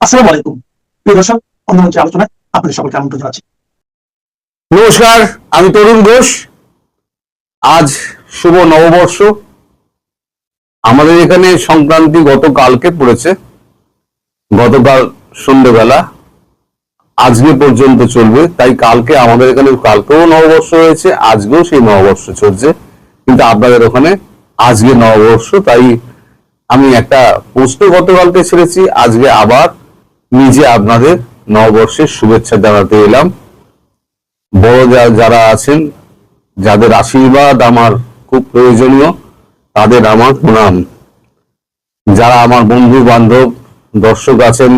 আসসালামু আলাইকুম প্রিয় দর্শক, অন্যমঞ্চে আলোচনায় আপনাদের সকলকে আমন্ত্রণ জানাচ্ছি। নমস্কার, আমি তরুণ ঘোষ। আজ শুভ নববর্ষ। আমাদের এখানে সংক্রান্তি গতকালকে পড়েছে, গতকাল সন্ধ্যেবেলা, আজকে পর্যন্ত চলবে। তাই কালকে আমাদের এখানে কালকেও নববর্ষ হয়েছে, আজকেও সেই নববর্ষ চলছে, কিন্তু আপনাদের ওখানে আজকে নববর্ষ। তাই আমি একটা পোস্ট গতকালকে ছেড়েছি, আজকে আবার নিজে আপনাদের নববর্ষের শুভেচ্ছা জানাতে এলাম। বড় যারা আছেন, যাদের আশীর্বাদ আমার খুব প্রয়োজনীয়, তাদের আমার প্রণাম। যারা আমার বন্ধু বান্ধব দর্শক আছেন,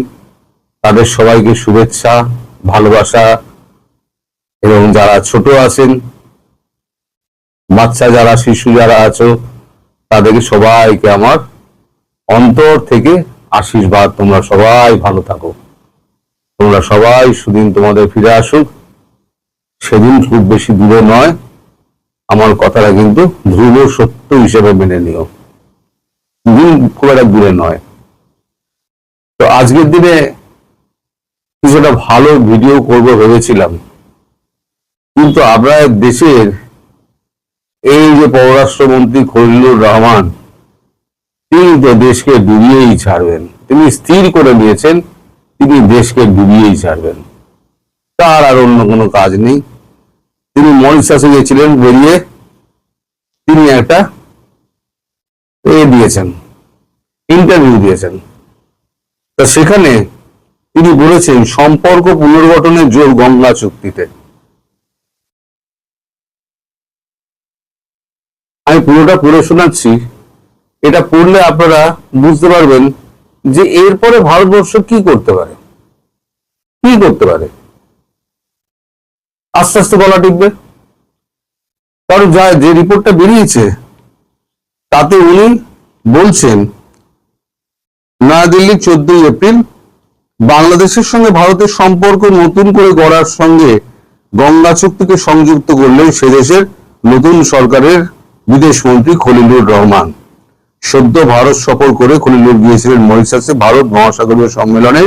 তাদের সবাইকে শুভেচ্ছা, ভালোবাসা। এবং যারা ছোট আছেন, বাচ্চা যারা, শিশু যারা আছো, তাদেরকে সবাইকে আমার অন্তর থেকে আশীর্বাদ। তোমরা সবাই ভালো থাকো, তোমরা সবাই সুদিন তোমাদের ফিরে আসুক। সেদিন খুব বেশি দূরে নয়, আমার কথাটা কিন্তু ধ্রুব সত্য হিসেবে মেনে নিও। দিন খুব একটা দূরে নয়। তো আজকের দিনে কিছুটা ভালো ভিডিও করবো ভেবেছিলাম, কিন্তু আমরা দেশের এই যে পররাষ্ট্রমন্ত্রী খলিলুর রহমান, তিনি তো দেশকে ডুবিয়েই ছাড়বেন। তিনি স্থির করে নিয়েছেন তিনি দেশকে ডুবিয়েই ছাড়বেন, তার আর অন্য কোনো কাজ নেই। তিনি মরিশাসে গিয়েছিলেন, বেরিয়ে তিনি একটা দিয়েছেন, ইন্টারভিউ দিয়েছেন। তা সেখানে তিনি বলেছেন সম্পর্ক পুনর্গঠনের জোর গঙ্গা চুক্তিতে। আমি পুরোটা পড়ে শোনাচ্ছি, এটা পড়লে আপনারা বুঝতে পারবেন যে এরপরে ভারতবর্ষ কি করতে পারে, কি করতে পারে। আস্তে আস্তে গলা টিপবে। কারণ যে রিপোর্টটা বেরিয়েছে তাতে উনি বলছেন, নয়াদিল্লি 14 এপ্রিল, বাংলাদেশের সঙ্গে ভারতের সম্পর্ক নতুন করে গড়ার সঙ্গে গঙ্গা চুক্তিকে সংযুক্ত করলেন সে দেশের নতুন সরকারের বিদেশমন্ত্রী খলিলুর রহমান। সদ্য ভারত সফর করে খলিলুর গিয়েছিলেন মরিশাসে। ভারত মহাসাগরীয় সম্মেলনে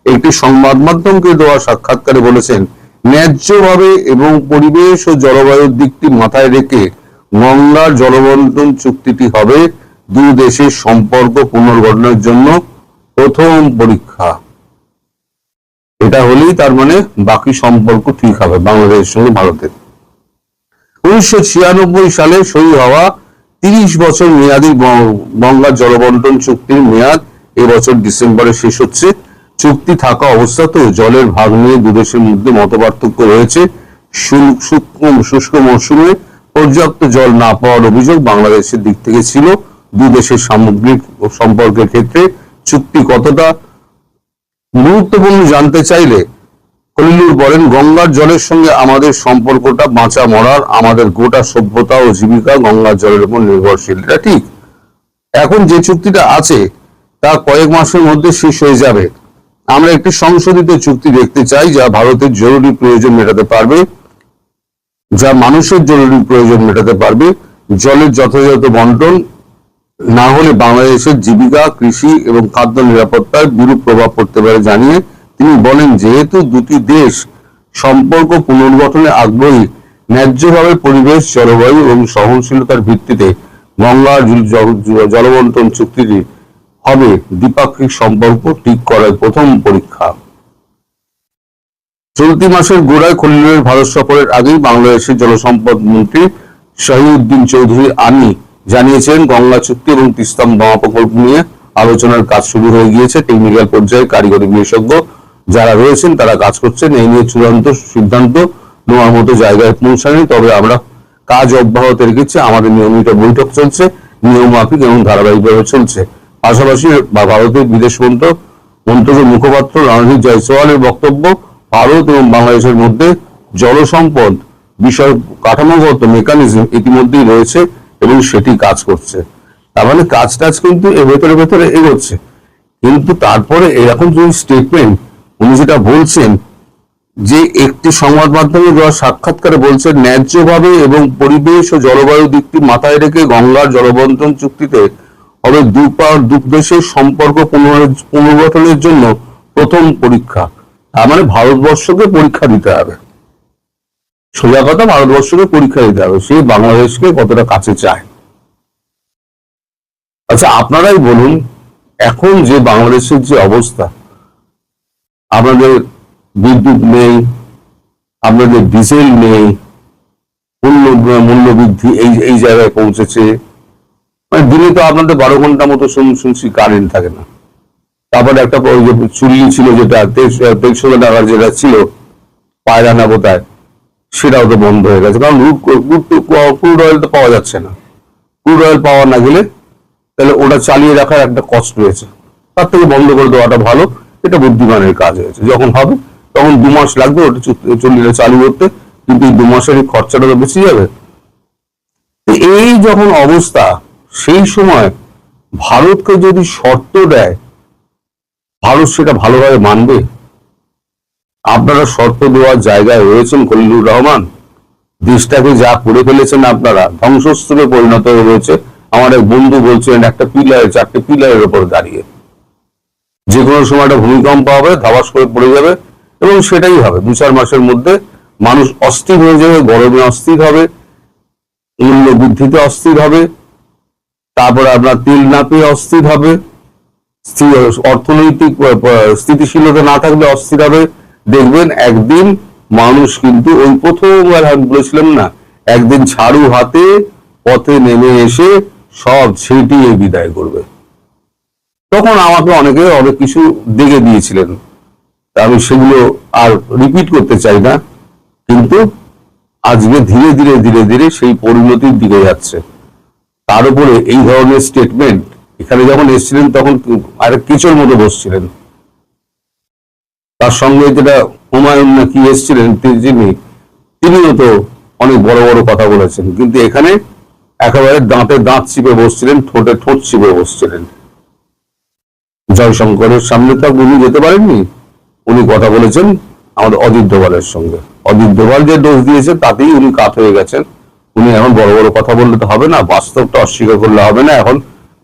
একটি সংবাদ মাধ্যমকে দেওয়া সাক্ষাৎকারে বলেছেন, ন্যায্যভাবে এবং পরিবেশ ও জলবায়ুর দিকটি মাথায় রেখে গঙ্গার জলবন্টন চুক্তিটি হবে দুই দেশের সম্পর্ক পুনর্গঠনের জন্য প্রথম পরীক্ষা। এটা হলেই তার মানে বাকি সম্পর্ক ঠিক হবে বাংলাদেশের সঙ্গে ভারতের। 1996 সালে সই হওয়া 30 বছর মেয়াদী গঙ্গার জলবন্টন চুক্তির মেয়াদ এবছর ডিসেম্বরে শেষ হচ্ছে। চুক্তি থাকা অবস্থাতেও জলের ভাগ নিয়ে দুদেশের মধ্যে মতপার্থক্য রয়েছে। শুষ্ক মৌসুমে পর্যাপ্ত জল না পাওয়ার অভিযোগ বাংলাদেশের দিক থেকে ছিল। দুই দেশের সামগ্রিক সম্পর্কের ক্ষেত্রে চুক্তি কতটা গুরুত্বপূর্ণ জানতে চাইলে খলিলুর বলেন, গঙ্গার জলের সঙ্গে আমাদের সম্পর্কটা বাঁচা মরার, আমাদের গোটা সভ্যতা ও জীবিকা গঙ্গার জলের উপর নির্ভরশীল। এটা ঠিক। এখন যে চুক্তিটা আছে তা কয়েক মাসের মধ্যে শেষ হয়ে যাবে। আমরা একটি সংশোধিত চুক্তি দেখতে চাই যা ভারতের জরুরি প্রয়োজন মেটাতে পারবে, যা মানুষের জরুরি প্রয়োজন মেটাতে পারবে। জলের যথাযথ বন্টন না হলে বাংলাদেশের জীবিকা, কৃষি এবং খাদ্য নিরাপত্তায় বিরূপ প্রভাব পড়তে পারে জানিয়ে তিনি বলেন, যেহেতু দুটি দেশ সম্পর্ক পুনর্গঠনে আগ্রহী, ন্যায্যভাবে পরিবেশ, জলবায়ু এবং সহনশীলতার ভিত্তিতে গঙ্গার জলবন্টন চুক্তিটি হবে দ্বিপাক্ষিক সম্পর্ক ঠিক করার প্রথম পরীক্ষা। চলতি মাসের গোড়ায় খলিলুরের ভারত সফরের আগেই বাংলাদেশের জলসম্পদ মন্ত্রী শহীউদ্দিন চৌধুরী আনি জানিয়েছেন, গঙ্গা চুক্তি এবং তিস্তা দমা প্রকল্প নিয়ে আলোচনার কাজ শুরু হয়ে গিয়েছে। টেকনিক্যাল পর্যায়ে কারিগরি বিশেষজ্ঞ যারা রয়েছেন তারা কাজ করছেন। এই নিয়ে চূড়ান্ত সিদ্ধান্ত নেওয়ার মতো জায়গায় পৌঁছায়নি, তবে আমরা কাজ অব্যাহত রেখেছি। আমাদের নিয়মিত বৈঠক চলছে, নিয়ম মাফিক এবং ধারাবাহিকভাবে চলছে। পাশাপাশি ভারতের বিদেশ মন্ত্রকের মুখপাত্র রণধীর জয়সওয়ালের বক্তব্য, ভারত এবং বাংলাদেশের মধ্যে জলসম্পদ বিষয় কাঠামোগত মেকানিজম ইতিমধ্যেই রয়েছে এবং সেটি কাজ করছে। তার মানে কাজ কিন্তু এর ভেতরে ভেতরে এগোচ্ছে। কিন্তু তারপরে এরকম যে স্টেটমেন্ট উনি যেটা বলছেন, যে একটি সংবাদ মাধ্যমে দেওয়া সাক্ষাৎকারে বলছেন, ন্যায্যভাবে এবং পরিবেশ ও জলবায়ু দিকটি মাথায় রেখে গঙ্গার জলবন্টন চুক্তিতে হবে দুই দেশের সম্পর্ক পুনর্গঠনের জন্য প্রথম পরীক্ষা, তার মানে ভারতবর্ষকে পরীক্ষা দিতে হবে। সোজা কথা, ভারতবর্ষকে পরীক্ষা দিতে হবে সে বাংলাদেশকে কতটা কাছে চায়। আচ্ছা, আপনারাই বলুন, এখন যে বাংলাদেশের যে অবস্থা, আপনাদের বিদ্যুৎ নেই, আপনাদের ডিজেল নেই, মূল্য বৃদ্ধি এই জায়গায় পৌঁছেছে, মানে দিনে তো আপনাদের 12 ঘন্টা মতো শুনছি কারেন্ট থাকে না। তারপরে একটা চুল্লি ছিল যেটা 2300 টাকার যেটা ছিল পায়রানা বোধহয়, সেটাও তো বন্ধ হয়ে গেছে, কারণ ক্রুড অয়েল তো পাওয়া যাচ্ছে না। ক্রুড অয়েল পাওয়া না গেলে তাহলে ওটা চালিয়ে রাখার একটা কষ্ট রয়েছে, তার থেকে বন্ধ করে দেওয়াটা ভালো। এটা বুদ্ধিমানের কাজ হয়েছে। যখন হবে তখন 2 মাস লাগবে ওটা চল্লিশে চালু করতে, কিন্তু এই 2 মাসের খরচাটা তো বেশি যাবে। এই যখন অবস্থা, সেই সময় ভারতকে যদি শর্ত দেয়, ভারত সেটা ভালোভাবে মানবে? আপনারা শর্ত দেওয়ার জায়গায় রয়েছেন খলিলুর রহমান, দেশটাকে যা করে ফেলেছেন আপনারা, ধ্বংসস্তূপে পরিণত হয়ে রয়েছে। আমার এক বন্ধু বলছেন একটা পিলার, 4টে পিলারের উপর দাঁড়িয়ে, যে কোনো সময় একটা ভূমিকম্প হবে, ধাবাস করে পড়ে যাবে, এবং সেটাই হবে 2-4 মাসের মধ্যে। মানুষ অস্থির হয়ে যাবে, গরমে অস্থির হবে, মূল্য বৃদ্ধিতে অস্থির হবে, তারপরে আপনার তেল না পেয়ে অস্থির হবে, অর্থনৈতিক স্থিতিশীলতা না থাকলে অস্থির হবে। দেখবেন একদিন মানুষ কিন্তু ওই প্রথমবার আমি বলেছিলাম না, একদিন ঝাড়ু হাতে পথে নেমে এসে সব ছেটিয়ে বিদায় করবে। তখন আমাকে অনেকে অনেক কিছু দেখে দিয়েছিলেন, আমি সেগুলো আর রিপিট করতে চাই না, কিন্তু আজকে ধীরে ধীরে ধীরে ধীরে সেই পরিণতির দিকে যাচ্ছে। তার উপরে এই ধরনের স্টেটমেন্ট, এখানে যখন এসেছিলেন তখন আরেক কিছুর মতো বসছিলেন, তার সঙ্গে যেটা হুমায়ুন নাকি এসেছিলেন তিনিও তো অনেক বড় বড় কথা বলেছেন, কিন্তু এখানে একেবারে দাঁতে দাঁত চিপে বসছিলেন, ঠোঁটে ঠোঁট চিপে বসছিলেন। জয়শঙ্করের সামনে তো উনি যেতে পারেননি, উনি কথা বলেছেন আমাদের অজিত ডোভালের সঙ্গে। অজিত ডোভাল যে ডোজ দিয়েছে তাতেই উনি কাত হয়ে গেছেন। উনি এখন বড় বড় কথা বললে তো হবে না, বাস্তবটা অস্বীকার করলে হবে না। এখন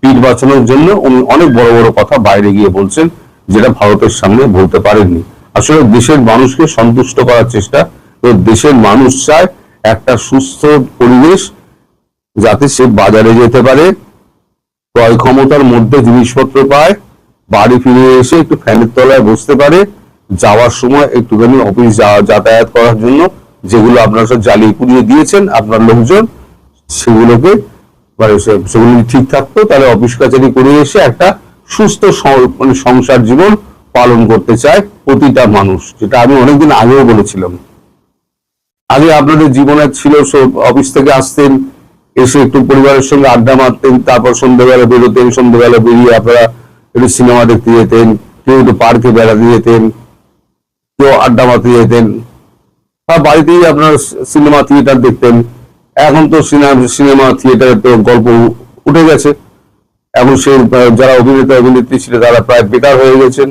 পিঠ বাঁচানোর জন্য উনি অনেক বড় বড় কথা বাইরে গিয়ে বলছেন, যেটা ভারতের সামনে বলতে পারেননি। আসলে দেশের মানুষকে সন্তুষ্ট করার চেষ্টা, তো দেশের মানুষ চায় একটা সুস্থ পরিবেশ, যাতে সে বাজারে যেতে পারে, ক্রয় ক্ষমতার মধ্যে জিনিসপত্র পায়, বাড়ি ফিরে এসে একটু ফ্যানের তলায় বসতে পারে, যাওয়ার সময় একটুখানি অফিস যাতায়াত করার জন্য যেগুলো আপনারা সব জ্বালিয়ে পুড়িয়ে দিয়েছেন আপনার লোকজন, সেগুলোকে সেগুলো ঠিক থাকতো, তাহলে অফিস কাছারি করে এসে একটা সুস্থ সংসার জীবন পালন করতে চায় প্রতিটা মানুষ, যেটা আমি অনেকদিন আগেও বলেছিলাম। আগে আপনাদের জীবনে ছিল অফিস থেকে আসতেন, এসে একটু পরিবারের সঙ্গে আড্ডা মারতেন, তারপর সন্ধ্যেবেলা বেরোতেন, সন্ধ্যেবেলা বেরিয়ে আপনারা একটু সিনেমা দেখতে যেতেন, কেউ একটু পার্কে বেড়াতে যেতেন, কেউ আড্ডা মারতে যেতেন, বা বাড়িতেই আপনার সিনেমা থিয়েটার দেখতেন। এখন তো সিনেমা থিয়েটারে তো গল্প উঠে গেছে, এখন সে যারা অভিনেতা অভিনেত্রী ছিল তারা প্রায় বেকার হয়ে গেছেন।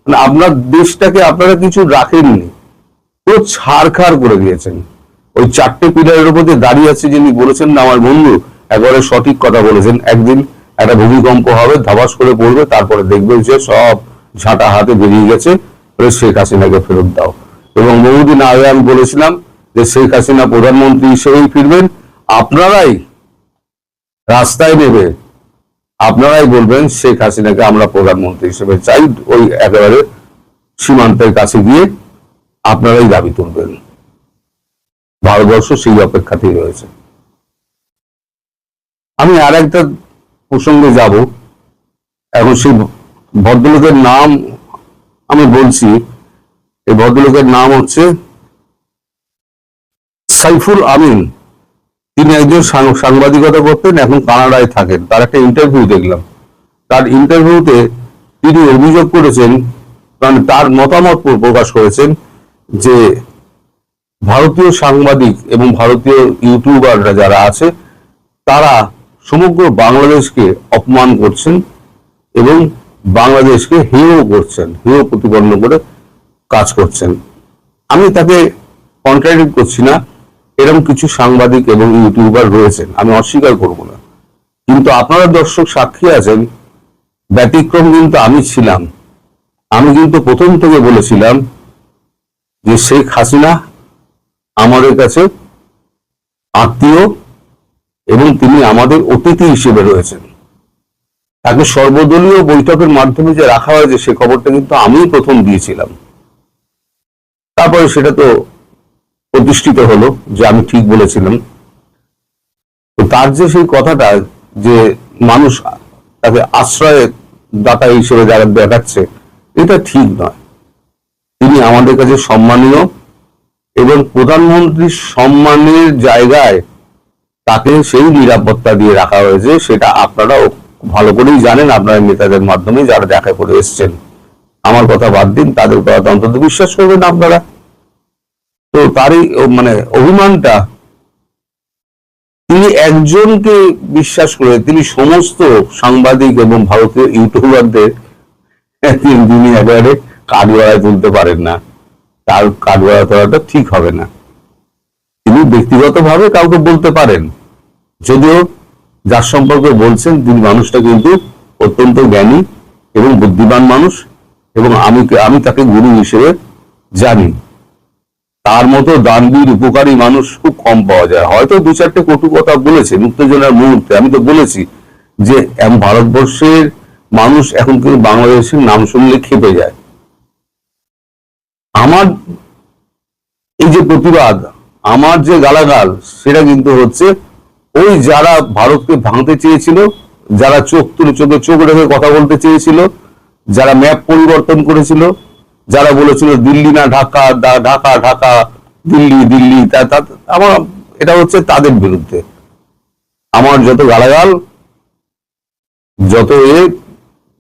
মানে আপনার দেশটাকে আপনারা কিছু রাখেননি, পুরো ছাড়খাড় করে দিয়েছেন। ওই 4টে পিলারের উপর যে দাঁড়িয়ে আছে যিনি বলেছেন না আমার বন্ধু, একবারে সঠিক কথা বলেছেন। একদিন একটা ভূমিকম্প হবে, ধাবাস করে পড়বে, তারপরে দেখবেন যে সব ঝাঁটা হাতে বেরিয়ে গেছে, শেখ হাসিনাকে ফেরত দাও। এবং বহুদিন আগে আমি বলেছিলাম যে শেখ হাসিনা প্রধানমন্ত্রী হিসেবেই ফিরবেন, আপনারাই রাস্তায় নেবে, আপনারাই বলবেন শেখ হাসিনাকে আমরা প্রধানমন্ত্রী হিসেবে চাই, ওই একেবারে সীমান্তের কাছে গিয়ে আপনারাই দাবি তুলবেন। ভারতবর্ষ সেই অপেক্ষাতেই রয়েছে। আমি আর একটা প্রসঙ্গে যাব, এখন সেই ভদ্রলোকের নাম আমি বলছি। এই ভদ্রলোকের নাম হচ্ছে সাইফুল আমিন। তিনি একজন সাংবাদিকতা করতেন, এখন কানাডায় থাকেন। তার একটা ইন্টারভিউ দেখলাম, তার ইন্টারভিউতে তিনি অভিযোগ করেছেন, মানে তার মতামত প্রকাশ করেছেন যে ভারতীয় সাংবাদিক এবং ভারতীয় ইউটিউবাররা যারা আছে তারা সমগ্র বাংলাদেশকে অপমান করছেন এবং বাংলাদেশকে হেয় করছেন, হেয় প্রতিপন্ন করে কাজ করছেন। আমি তাকে কন্ট্রাডিক্ট করছি না, এরকম কিছু সাংবাদিক এবং ইউটিউবার রয়েছেন, আমি অস্বীকার করব না। কিন্তু আপনারা দর্শক সাক্ষী আছেন, ব্যতিক্রম কিন্তু আমি ছিলাম। আমি কিন্তু প্রথম থেকে বলেছিলাম যে শেখ হাসিনা আমাদের কাছে আত্মীয় এবং তিনি আমাদের অতিথি হিসেবে রয়েছেন। তাকে সর্বদলীয় বৈঠকের মাধ্যমে যে রাখা হয়েছে সে খবরটা কিন্তু আমি প্রথম দিয়েছিলাম। তারপরে সেটা তো প্রতিষ্ঠিত হলো যে আমি ঠিক বলেছিলাম। তো তার যে সেই কথাটা যে মানুষ তাকে আশ্রয় দাতা হিসেবে যারা দেখাচ্ছে, এটা ঠিক নয়। তিনি আমাদের কাছে সম্মানীয় এবং প্রধানমন্ত্রীর সম্মানের জায়গায় তাকে সেই নিরাপত্তা দিয়ে রাখা হয়েছে, সেটা আপনারাও ভালো করেই জানেন, আপনারা নেতাদের মাধ্যমে যারা দেখা করে এসছেন। আমার কথা বাদ দিন, তাদের কথা অন্তত বিশ্বাস করবেন আপনারা। তো তারই মানে অভিমানটা, তিনি একজনকে বিশ্বাস করে তিনি সমস্ত সাংবাদিক এবং ভারতীয় ইউটিউবারদের তিনি একেবারে কাঠগড়ায় তুলতে পারেন না। তার কাঠগড়ায় তোলাটা ঠিক হবে না। তিনি ব্যক্তিগতভাবে কাউকে বলতে পারেন, যদিও যার সম্পর্কে বলছেন তিনি মানুষটা কিন্তু অত্যন্ত জ্ঞানী এবং বুদ্ধিমান মানুষ, এবং আমি তাকে গুরু হিসেবে জানি। তার মতো দানবীর উপকারী মানুষ খুব কম পাওয়া যায়। হয়তো দু চারটে কটু কথা বলেছেন উত্তেজনার মুহূর্তে। আমি তো বলেছি যে ভারতবর্ষের মানুষ এখন কিন্তু বাংলাদেশের নাম শুনলে খেপে যায়। আমার এই যে প্রতিবাদ, আমার যে গালাগাল, সেটা কিন্তু হচ্ছে ওই যারা ভারতকে ভাঙতে চেয়েছিল, যারা চোখে চোখ রেখে কথা বলতে চেয়েছিল, যারা ম্যাপ পরিবর্তন করেছিল, যারা বলেছিল দিল্লি না ঢাকা, ঢাকা ঢাকা, দিল্লি দিল্লি, আমার এটা হচ্ছে তাদের বিরুদ্ধে। আমার যত গালাগাল, যত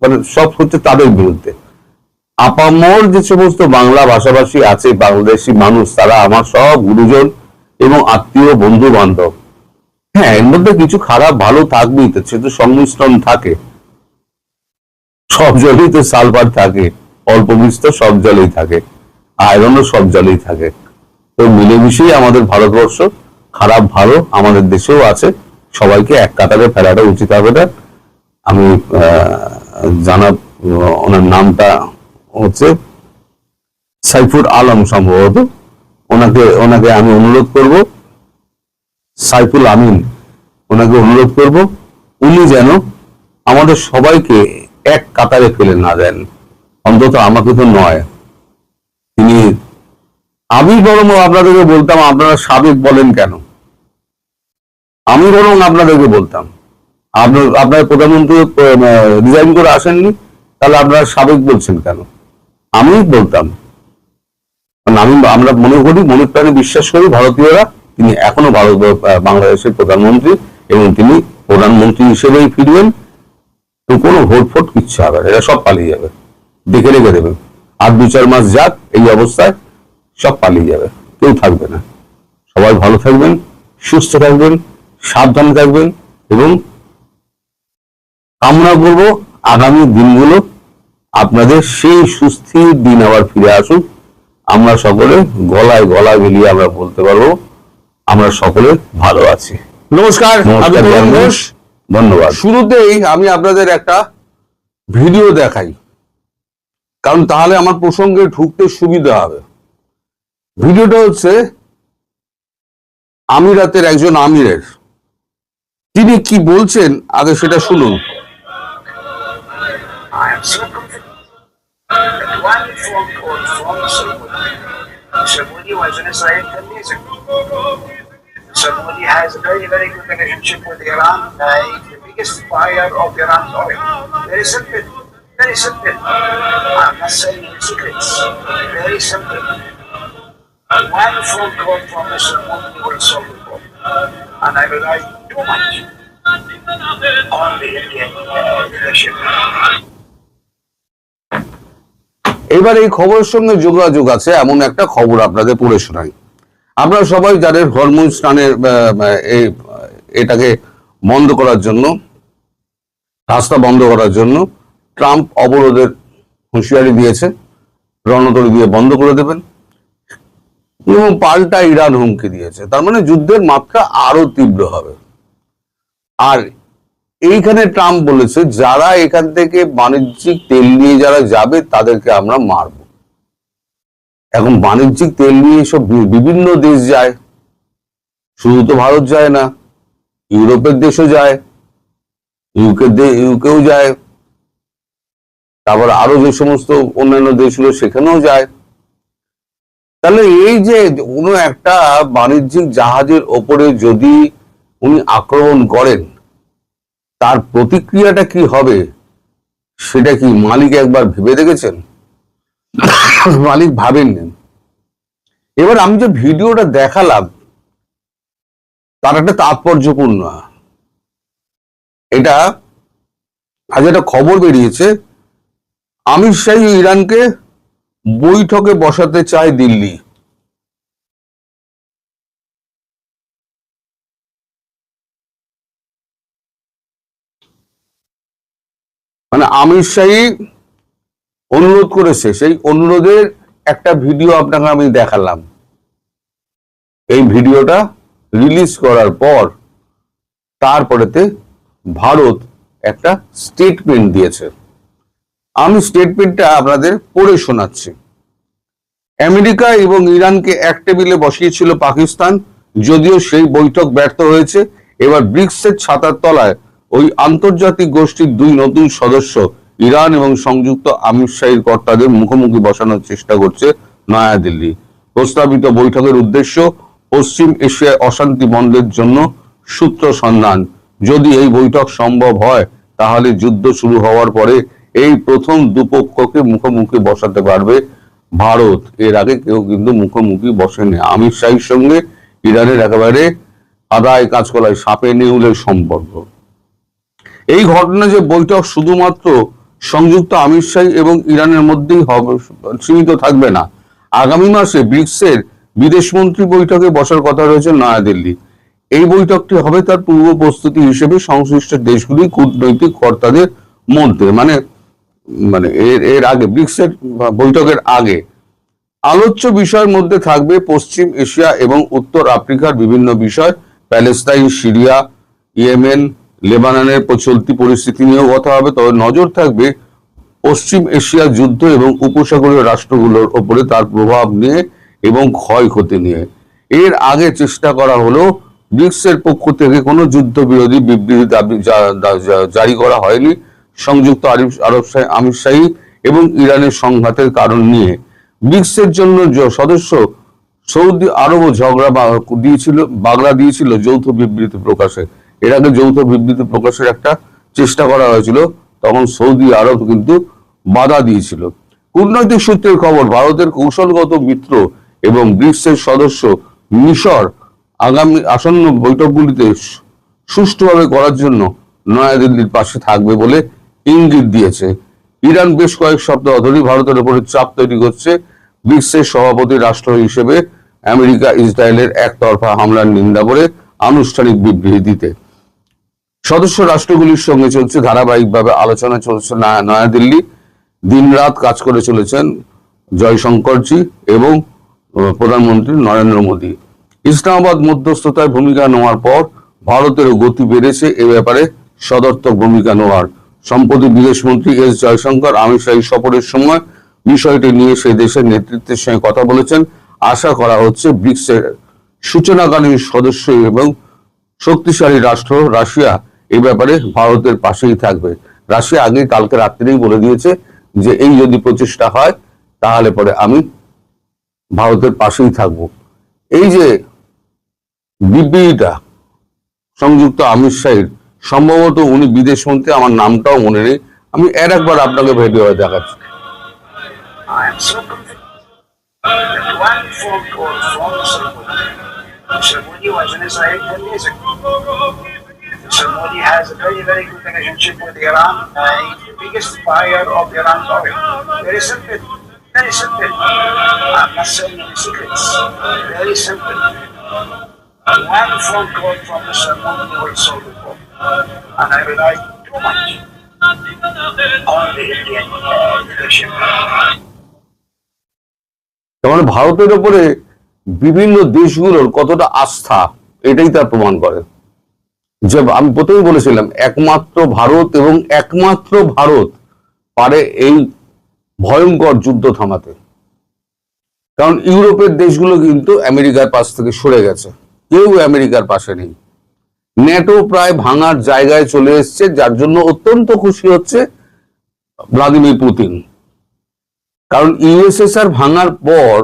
মানে সব হচ্ছে তাদের বিরুদ্ধে। আপামর যে সমস্ত বাংলা ভাষাভাষী আছে, বাংলাদেশি মানুষ, তারা আমার সব গুরুজন এবং আত্মীয়, বন্ধু বান্ধব। হ্যাঁ, এর মধ্যে কিছু খারাপ ভালো থাকবেই, তো সে তো সংমিশ্রণ থাকে। সব জলেই তো সালফার থাকে, অল্প বিস্তর সব জলেই থাকে, আয়রনও সব জলেই থাকে। তো মিলেমিশেই আমাদের ভারতবর্ষ, খারাপ ভালো আমাদের দেশেও আছে। সবাইকে এক কাতারে ফেলাটা উচিত হবে না। আমি জানাব, ওনার নামটা হচ্ছে সাইফুল আলম সম্ভবত, ওনাকে আমি অনুরোধ করব, সাইফুল আমিন, ওনাকে অনুরোধ করব উনি যেন আমাদের সবাইকে এক কাতারে ফেলে না দেন, অন্তত আমাকে তো নয়। আমি বরং আপনাদেরকে বলতাম, আপনারা সাবেক বলেন কেন? আমি বরং আপনাদেরকে বলতাম, আপনার প্রধানমন্ত্রী রিজাইন করে আসেননি, তাহলে আপনারা সাবেক বলছেন কেন? আমি বলতাম, আমরা মনে করি, মনে প্রাণে বিশ্বাস করি ভারতীয়রা, তিনি এখনো বাংলাদেশের প্রধানমন্ত্রী এবং তিনি প্রধানমন্ত্রী হিসেবেই ফিরবেন। তো কোনো ভোট কিচ্ছু হবে না, এরা সব পালিয়ে যাবে, দেখে রেখে দেবেন। আর 2-4 মাস যাক, এই অবস্থায় সব পালিয়ে যাবে, কেউ থাকবে না। সবাই ভালো থাকবেন, সুস্থ থাকবেন, সাবধানে থাকবেন, এবং কামনা করব আগামী দিনগুলো আপনাদের সেই সুস্থির দিন আবার ফিরে আসুক। আমরা সকলে গলায় গলা মিলিয়ে আমরা বলতে পারবো আমরা সকলে ভালো আছি। নমস্কার, আমি তরুণ ঘোষ। ধন্যবাদ। শুরুতেই আমি আপনাদের একটা ভিডিও দেখাই, কারণ তাহলে আমার প্রসঙ্গে ঢুকতে সুবিধা হবে। ভিডিওটা হচ্ছে আমিরাতের একজন আমিরের, তিনি কি বলছেন আগে সেটা শুনুন। I am so confident that one phone call from Saudi was an Israeli terrorism. Saudi has a very, very good relationship with Iran, the biggest buyer of Iran's oil. Very simple, very simple. I'm not saying any secrets. Very simple. One phone call from Mr. Modi will solve the problem. And I rely too much on the Indian leadership. এবার এই খবরের সঙ্গে যোগাযোগ আছে এমন একটা খবর আপনাদের পড়ে শোনাই। আপনারা সবাই জানেন হরমুজ স্নানের এটাকে বন্ধ করার জন্য, রাস্তা বন্ধ করার জন্য ট্রাম্প অবরোধের হুঁশিয়ারি দিয়েছে, রণতরী দিয়ে বন্ধ করে দেবেন, এবং পাল্টা ইরান হুমকি দিয়েছে। তার মানে যুদ্ধের মাত্রা আরো তীব্র হবে। আর এইখানে ট্রাম্প বলেছে যারা এখান থেকে বাণিজ্যিক তেল নিয়ে যারা যাবে তাদেরকে আমরা মারব। এখন বাণিজ্যিক তেল নিয়ে সব বিভিন্ন দেশ যায়, শুধু তো ভারত যায় না, ইউরোপের দেশও যায়, ইউকেও যায়, তারপর আরো যে সমস্ত অন্যান্য দেশগুলো সেখানেও যায়। তাহলে এই যে কোনো একটা বাণিজ্যিক জাহাজের ওপরে যদি উনি আক্রমণ করেন, তার প্রতিক্রিয়াটা কি হবে সেটা কি মালিক একবার ভেবে দেখেছেন? মালিক ভাবেননি। এবার আমি যে ভিডিওটা দেখালাম তার একটা তাৎপর্যপূর্ণ, এটা আজ একটা খবর বেরিয়েছে, আমির শাহী ইরানকে বৈঠকে বসাতে চায় দিল্লি। মানে আমির শাহী অনুরোধ করেছে, সেই অনুরোধের একটা ভিডিও আপনাকে আমি দেখালাম। এই ভিডিওটা রিলিজ করার পর তারপরেতে ভারত একটা স্টেটমেন্ট দিয়েছে। আমি স্টেটমেন্টটা আপনাদের পড়ে শোনাচ্ছি। আমেরিকা এবং ইরানকে এক টেবিলে বসিয়েছিল পাকিস্তান, যদিও সেই বৈঠক ব্যর্থ হয়েছে। এবার ব্রিক্সের ছাতার তলায় ওই আন্তর্জাতিক গোষ্ঠীর দুই নতুন সদস্য ইরান এবং সংযুক্ত আমির শাহীর কর্তাদের মুখোমুখি বসানোর চেষ্টা করছে নয়াদিল্লি। প্রস্তাবিত বৈঠকের উদ্দেশ্য পশ্চিম এশিয়ায় অশান্তি বন্ধের জন্য সূত্র সন্ধান। যদি এই বৈঠক সম্ভব হয় তাহলে যুদ্ধ শুরু হওয়ার পরে এই প্রথম দুপক্ষকে মুখোমুখি বসাতে পারবে ভারত। এর আগে কেউ কিন্তু মুখোমুখি বসেনি। আমির শাহীর সঙ্গে ইরানের একেবারে আদায় কাজকলায় সাপে নেউলের সম্পর্ক। এই ঘটনা যে বৈঠক শুধুমাত্র সংযুক্ত আমির শাহী এবং ইরানের মধ্যেই হবে সীমিত থাকবে না, আগামী মাসে ব্রিক্সের বিদেশমন্ত্রী বৈঠকে বসার কথা রয়েছে নয়াদিল্লি। এই বৈঠকটি হবে তার পূর্ব প্রস্তুতি হিসেবে সংশ্লিষ্ট দেশগুলি কূটনৈতিক কর্তাদের মধ্যে, মানে এর আগে ব্রিক্সের বৈঠকের আগে আলোচ্য বিষয়ের মধ্যে থাকবে পশ্চিম এশিয়া এবং উত্তর আফ্রিকার বিভিন্ন বিষয়, প্যালেস্তাইন, সিরিয়া, ইয়েমেন, লেবাননের চলতি পরিস্থিতি নিয়েও কথা হবে। তবে নজর থাকবে পশ্চিম এশিয়া যুদ্ধ এবং উপসাগরীয় রাষ্ট্রগুলোর ওপরে তার প্রভাব নিয়ে এবং ক্ষয়ক্ষতি নিয়ে। এর আগে চেষ্টা করা হলো ব্রিক্সের পক্ষ থেকে কোনো যুদ্ধবিরোধী বিবৃতি জারি করা হয়নি সংযুক্ত আরব আমির শাহী এবং ইরানের সংঘাতের কারণ নিয়ে। ব্রিক্সের জন্য সদস্য সৌদি আরবও বাগড়া দিয়েছিল যৌথ বিবৃতি প্রকাশে। এর আগে যৌথ বিবৃতি প্রকাশের একটা চেষ্টা করা হয়েছিল, তখন সৌদি আরব কিন্তু বাধা দিয়েছিল। কূটনৈতিক সূত্রের খবর, ভারতের কৌশলগত মিত্র এবং ব্রিক্সের সদস্য মিশর আগামী আসন্ন বৈঠকগুলিতে সুষ্ঠুভাবে করার জন্য নয়াদিল্লির পাশে থাকবে বলে ইঙ্গিত দিয়েছে। ইরান বেশ কয়েক সপ্তাহ ধরেই ভারতের উপরে চাপ তৈরি করছে ব্রিক্সের সভাপতি রাষ্ট্র হিসেবে আমেরিকা ইসরায়েলের একতরফা হামলার নিন্দা করে আনুষ্ঠানিক বিবৃতি দিতে। সদস্য রাষ্ট্রগুলির সঙ্গে চলছে ধারাবাহিকভাবে আলোচনা চলছে নয়াদিল্লি। দিনরাত কাজ করে চলেছেন জয়শঙ্করজি এবং প্রধানমন্ত্রী নরেন্দ্র মোদী। ইসলামাবাদ মধ্যস্থতায় ভূমিকা নেওয়ার পর ভারতেরও গতি বেড়েছে এ ব্যাপারে সদর্থক ভূমিকা নেওয়ার। সম্প্রতি বিদেশমন্ত্রী এস জয়শঙ্কর আমির শাহী সফরের সময় বিষয়টি নিয়ে সেই দেশের নেতৃত্বের সঙ্গে কথা বলেছেন। আশা করা হচ্ছে ব্রিক্সের সূচনাকালীন সদস্য এবং শক্তিশালী রাষ্ট্র রাশিয়া এই ব্যাপারে ভারতের পাশেই থাকবে। রাশিয়া আগে কালকে রাত্রেই বলে দিয়েছে যে এই যদি প্রচেষ্টা হয় তাহলে পরে আমি ভারতের পাশেই থাকব। এই যে বিবৃতিটা সংযুক্ত আমির শাহীর, সম্ভবত উনি বিদেশমন্ত্রী, আমার নামটাও মনে নেই, আমি এর একবার আপনাকে ভিডিও দেখাচ্ছি। I am so convinced that one phone call from Mr. Modi was in Israel 10 days ago. Mr. Modi has a very, very good relationship with Iran, the biggest buyer of Iran's oil. Very simple. Very simple. I'm not saying any secrets. Very simple. One phone call from Mr. Modi will solve the problem. And I rely too much on the Indian leadership. মানে ভারতের উপরে বিভিন্ন দেশগুলোর কতটা আস্থা, এটাই তার প্রমাণ করে। যে আমি প্রথমেই বলেছিলাম একমাত্র ভারত এবং একমাত্র ভারত পারে এই ভয়ঙ্কর যুদ্ধ থামাতে। কারণ ইউরোপের দেশগুলো কিন্তু আমেরিকার পাশ থেকে সরে গেছে, কেউ আমেরিকার পাশে নেই। ন্যাটো প্রায় ভাঙার জায়গায় চলে এসছে, যার জন্য অত্যন্ত খুশি হচ্ছে ভ্লাদিমির পুতিন। কারণ ইউএসএসআর ভাঙার পর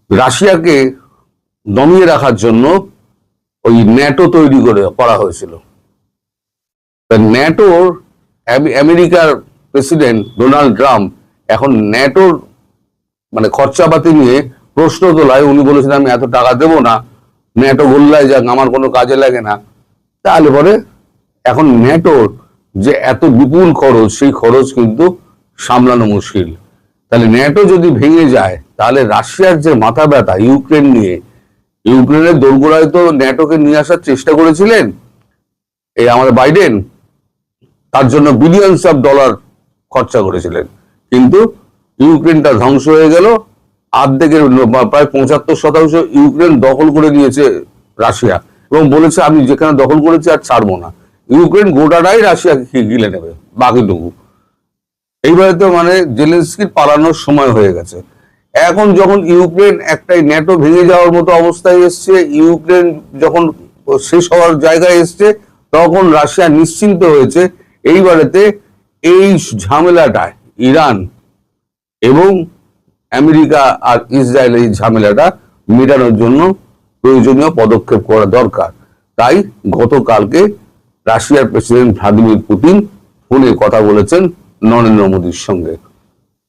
রাশিয়াকে দমিয়ে রাখার জন্য ওই ন্যাটো তৈরি করা হয়েছিল। ন্যাটোর আমেরিকার প্রেসিডেন্ট ডোনাল্ড ট্রাম্প এখন ন্যাটোর মানে খরচাপাতি নিয়ে প্রশ্ন তোলায় উনি বলেছেন আমি এত টাকা দেবো না, ন্যাটো গোল্লায় যাক, আমার কোনো কাজে লাগে না। তাহলে পরে এখন ন্যাটোর যে এত বিপুল খরচ, সেই খরচ কিন্তু সামলানো মুশকিল। তাহলে ন্যাটো যদি ভেঙে যায় তাহলে রাশিয়ার যে মাথা ব্যথা ইউক্রেন নিয়ে, ইউক্রেনের দোরগোড়ায় তো ন্যাটোকে নিয়ে আসার চেষ্টা করেছিলেন এই আমাদের বাইডেন, তার জন্য বিলিয়নস অফ ডলার খরচা করেছিলেন, কিন্তু ইউক্রেনটা ধ্বংস হয়ে গেল। অর্ধেকের প্রায় 75% ইউক্রেন দখল করে নিয়েছে রাশিয়া, এবং বলেছে আমি যেখানে দখল করেছি আর ছাড়বো না। ইউক্রেন গোটাটাই রাশিয়াকে গিলে নেবে বাকিটুকু। এইবারে তো মানে জেলেনস্কির পালানোর সময় হয়ে গেছে। এখন যখন ইউক্রেন একটাই ন্যাটো ভেঙে যাওয়ার মতো অবস্থায় এসছে, ইউক্রেন যখন শেষ হওয়ার জায়গায় এসছে, তখন রাশিয়া নিশ্চিন্ত হয়েছে এইবারেতে এই ঝামেলাটায় ইরান এবং আমেরিকা আর ইসরায়েল এই ঝামেলাটা মেটানোর জন্য প্রয়োজনীয় পদক্ষেপ করা দরকার। তাই গতকালকে রাশিয়ার প্রেসিডেন্ট ভ্লাদিমির পুতিন ফোনে কথা বলেছেন নরেন্দ্র মোদীর সঙ্গে।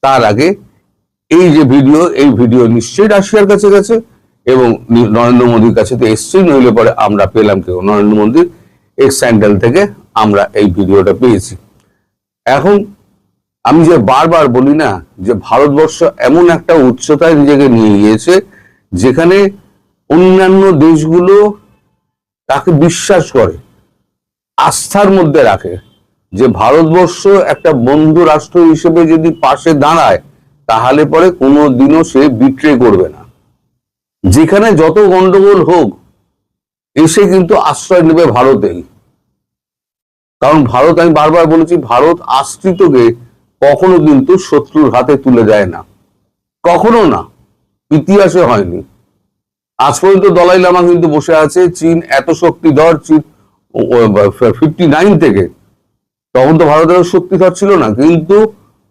তার আগে এই যে ভিডিও, এই ভিডিও নিশ্চয়ই রাশিয়ার কাছে গেছে এবং নরেন্দ্র মোদীর কাছে তো এসছেই, নইলে পরে আমরা পেলাম কেউ? নরেন্দ্র মোদীর এক্স হ্যান্ডেল থেকে আমরা এই ভিডিওটা পেয়েছি। এখন আমি যে বারবার বলি না যে ভারতবর্ষ এমন একটা উচ্চতায় নিজেকে নিয়ে গিয়েছে যেখানে অন্যান্য দেশগুলো তাকে বিশ্বাস করে, আস্থার মধ্যে রাখে যে ভারতবর্ষ একটা বন্ধু রাষ্ট্র হিসেবে যদি পাশে দাঁড়ায় তাহলে পরে কোনোদিনও সে বিট্রে করবে না। যেখানে যত গন্ডগোল হোক এসে কিন্তু আশ্রয় নেবে ভারতেই। কারণ ভারত, আমি বারবার বলেছি, ভারত আশ্রিতকে কখনো কিন্তু শত্রুর হাতে তুলে দেয় না, কখনো না, ইতিহাসে হয়নি। আজ পর্যন্ত দলাই লামা কিন্তু বসে আছে। চীন এত শক্তিধর, চীন 59 থেকে, তখন তো ভারতের শক্তিধর ছিল না, কিন্তু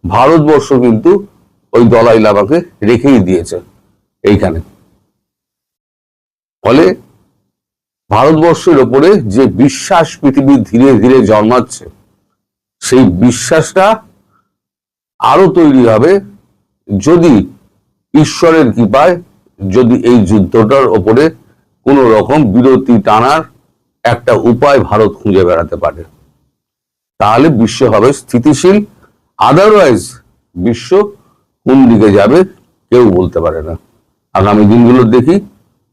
ভারতবর্ষ কিন্তু ওই দলাই লামাকে রেখেই দিয়েছে এইখানে। ফলে ভারতবর্ষের ওপরে যে বিশ্বাস পৃথিবী ধীরে ধীরে জন্মাচ্ছে, সেই বিশ্বাসটা আরো তৈরি হবে যদি ঈশ্বরের কৃপায়, যদি এই যুদ্ধটার ওপরে কোন রকম বিরতি টানার একটা উপায় ভারত খুঁজে বেড়াতে পারে, তাহলে বিশ্ব হবে স্থিতিশীল। আদারওয়াইজ বিশ্ব কোন দিকে যাবে কেউ বলতে পারে না। আগামী দিনগুলো দেখি,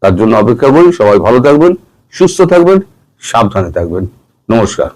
তার জন্য অপেক্ষা করি। সবাই ভালো থাকবেন, সুস্থ থাকবেন, সাবধানে থাকবেন। নমস্কার।